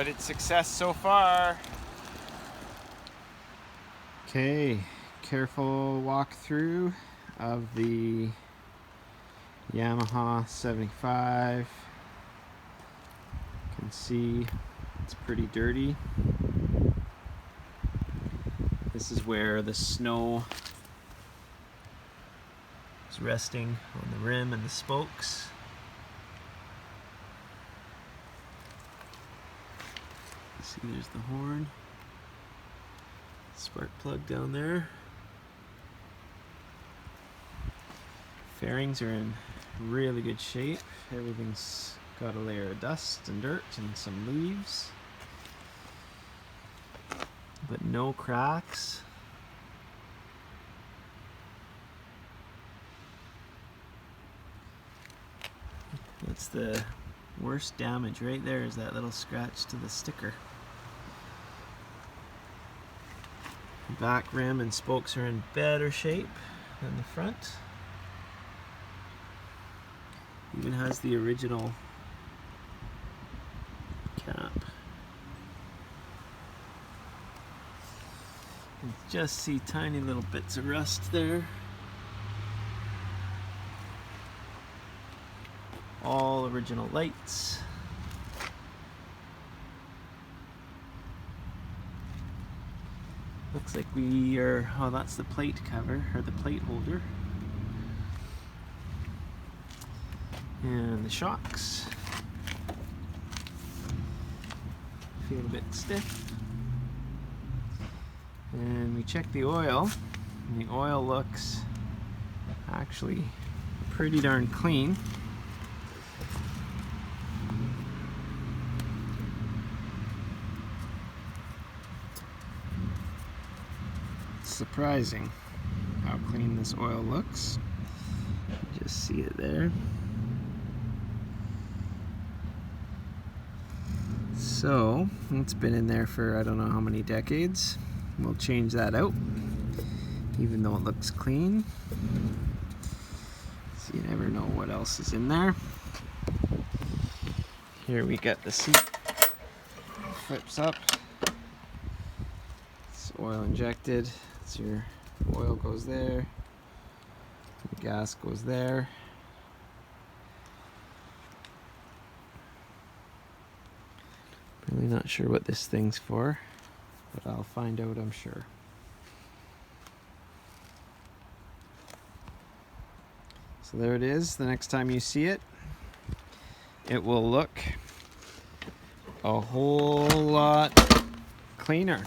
but it's success so far. Okay, careful walkthrough of the Yamaha 75. You can see it's pretty dirty. This is where the snow is resting on the rim and the spokes. See, there's the horn. Spark plug down there. Fairings are in really good shape. Everything's got a layer of dust and dirt and some leaves, but no cracks. That's the worst damage right there, is that little scratch to the sticker. The back rim and spokes are in better shape than the front. Even has the original cap. You can just see tiny little bits of rust there. All original lights. Looks like we are, oh, that's the plate cover, or the plate holder. And the shocks. Feel a bit stiff. And we check the oil, and the oil looks actually pretty darn clean. It's surprising how clean this oil looks. Just see it there. So, it's been in there for I don't know how many decades. We'll change that out, even though it looks clean. So you never know what else is in there. Here we got the seat. Flips up. It's oil injected. So your oil goes there. The gas goes there. Really not sure what this thing's for, but I'll find out, I'm sure. So there it is. The next time you see it, it will look a whole lot cleaner.